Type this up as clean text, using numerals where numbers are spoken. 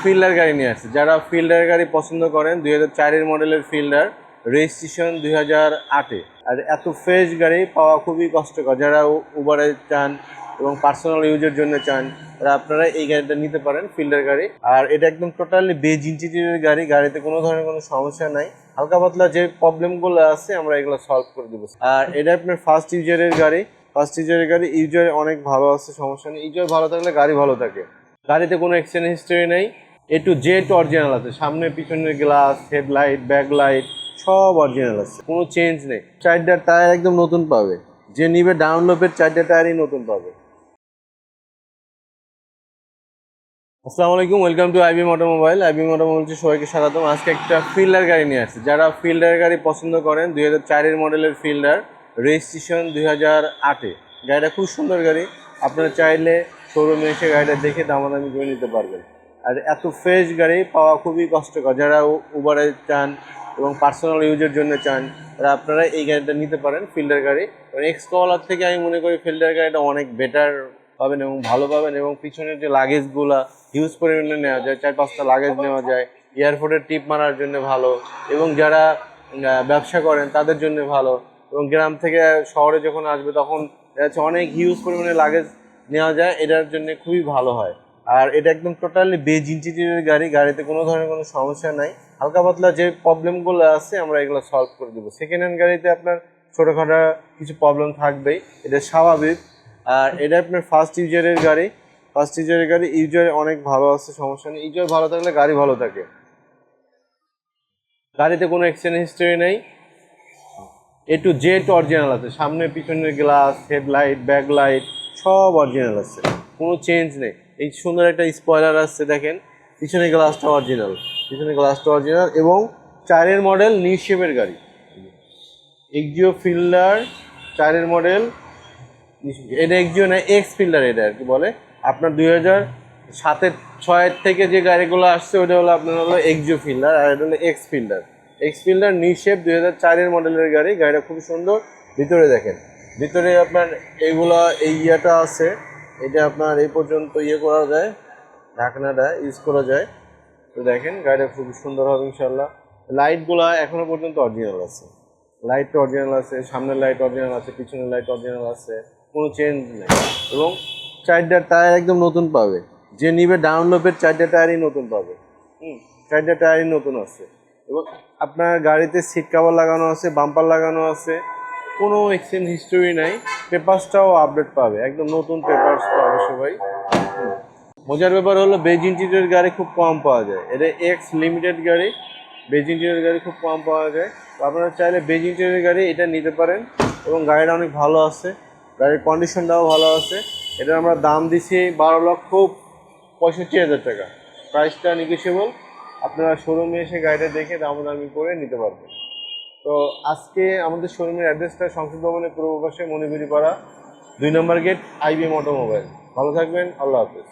Fielder গাড়ি নিয়ে আসছে। যারা ফিল্ডার গাড়ি পছন্দ করেন, 2004-এর মডেলের ফিল্ডার, রেজিস্ট্রেশন 2008-এ। আর এত ফ্রেশ গাড়ি পাওয়া খুবই কষ্টকর। যারা উবারে চান এবং পার্সোনাল ইউজের জন্য চান, তারা আপনারা এই গাড়িটা নিতে পারেন, ফিল্ডার গাড়ি। আর এটা একদম টোটালি বেজ ইন্টেরিয়রের গাড়ি, গাড়িতে কোনো ধরনের কোনো সমস্যা নাই। হালকা পাতলা যে প্রবলেমগুলো আছে আমরা এগুলো সলভ করে দেবো। আর এটা আপনার ফার্স্ট ইউজারের গাড়ি, ইউজার অনেক ভালো আছে, সমস্যা নেই। ইউজার ভালো থাকলে গাড়ি ভালো থাকে। গাড়িতে কোনো এক্সচেঞ্জ হিস্টরি নেই, A to Z অরিজিনাল আছে। সামনে পিছনের গ্লাস, হেডলাইট, ব্যাকলাইট সব অরিজিনাল আছে, কোনো চেঞ্জ নেই। চারটার টায়ার একদম নতুন পাবে, যে নিবে ডাউনলোপের চারটা টায়ারই নতুন পাবে। আসসালামু আলাইকুম, welcome to IBM automobile. IBM অটোমোবাইলকে সবাইকে স্বাগতম। আজকে একটা ফিল্ডার গাড়ি নিয়ে আসছে। যারা ফিল্ডার গাড়ি পছন্দ করেন, 2004-এর মডেলের ফিল্ডার, রেজিস্ট্রেশন 2008-এ। গাড়িটা খুব সুন্দর গাড়ি, আপনারা চাইলে শোরুমে এসে গাড়িটা দেখে দামাদামি করে নিতে পারবেন। আর এত ফ্রেশ গাড়ি পাওয়া খুবই কষ্টকর। যারা উবারে চান এবং পার্সোনাল ইউজের জন্য চান, তারা আপনারা এই গাড়িটা নিতে পারেন, ফিল্ডার গাড়ি। এক্সকলার থেকে আমি মনে করি ফিল্ডার গাড়িটা অনেক বেটার পাবেন এবং ভালো পাবেন। এবং পিছনের যে লাগেজগুলা হিউজ পরিমাণে নেওয়া যায়, 4-5টা লাগেজ নেওয়া যায়। এয়ারপোর্টের টিপ মারার জন্য ভালো, এবং যারা ব্যবসা করেন তাদের জন্য ভালো। এবং গ্রাম থেকে শহরে যখন আসবে তখন অনেক হিউজ পরিমাণে লাগেজ নেওয়া যায়, এটার জন্য খুবই ভালো হয়। আর এটা একদম টোটালি বেজ ইন্টেরিয়রের গাড়ি, গাড়িতে কোনো ধরনের কোনো সমস্যা নাই। হালকা পাতলা যে প্রবলেমগুলো আছে আমরা এগুলো সলভ করে দেবো। সেকেন্ড হ্যান্ড গাড়িতে আপনার ছোটোখাটো কিছু প্রবলেম থাকবেই, এটা স্বাভাবিক। আর এটা আপনার ফার্স্ট ইউজারের গাড়ি, ইউজার অনেক ভালো আছে, সমস্যা নেই। ইউজার ভালো থাকলে গাড়ি ভালো থাকে। গাড়িতে কোনো এক্সচেঞ্জ হিস্টরি নেই, A to Z অরিজিনাল আছে। সামনে পিছনের গ্লাস, হেডলাইট, ব্যাকলাইট সব অরিজিনাল আছে, কোনো চেঞ্জ নেই। এই সুন্দর একটা স্পয়লার আসছে, দেখেন পিছনের গ্লাসটা অরিজিনাল, এবং 4-এর মডেল নিউ শেপের গাড়ি। এক্সিও ফিল্ডার 4-এর মডেল, এটা এক্সিও না, এক্স ফিল্ডার এটা আর কি বলে। আপনার 2007-6 থেকে যে গাড়িগুলো আসছে ওটা হলো আপনার হলো এক্সিও ফিল্ডার, আর এটা হলো এক্স ফিল্ডার নিউ শেপ 2004-এর মডেলের গাড়ি। গাড়িটা খুব সুন্দর। ভিতরে দেখেন, ভিতরে আপনার এইগুলো এই ইয়েটা আছে, এটা আপনার এই পর্যন্ত ইয়ে করা যায়, ঢাকনাটা ইউজ করা যায়। তো দেখেন গাড়িটা খুব সুন্দর হবে ইনশাল্লাহ। লাইটগুলা এখনো পর্যন্ত অরিজিনাল আছে, লাইটটা অরিজিনাল আছে, সামনের লাইট অরিজিনাল আছে, পিছনের লাইট অরিজিনাল আছে, কোনো চেঞ্জ নেই। এবং চারটার টায়ার একদম নতুন পাবে, যে নিবে ডাউনলোপের চারটা টায়ারই নতুন পাবে। চারটা টায়ারই নতুন আছে। এবং আপনার গাড়িতে সিট কভার লাগানো আছে, বাম্পার লাগানো আছে, কোনো এক্সচেঞ্জ হিস্টোরি নাই। পেপারসটাও আপডেট পাবে, একদম নতুন পেপারস পাবে সবাই। মজার ব্যাপার হলো বেজ ইন্টেরিয়র গাড়ি খুব কম পাওয়া যায়, এটা এক্স লিমিটেড গাড়ি। বেজ ইন্টেরিয়র গাড়ি খুব কম পাওয়া যায়, তো আপনারা চাইলে বেজ ইন্টেরিয়র গাড়ি এটা নিতে পারেন। এবং গাড়িটা অনেক ভালো আছে, গাড়ির কন্ডিশনটাও ভালো আছে। এটা আমরা দাম দিছি 12,65,000 টাকা, প্রাইসটা নেগোশিয়েবল। আপনারা শোরুমে এসে গাড়িটা দেখে দামাদামি করে নিতে পারবেন। তো আজকে আমাদের শোরুমের অ্যাড্রেসটা সংসদ ভবনের পূর্ব পাশে, মণিপুরি পাড়া, 2 নম্বর গেট, আইবিএম অটোমোবাইল। ভালো থাকবেন, আল্লাহ হাফেজ।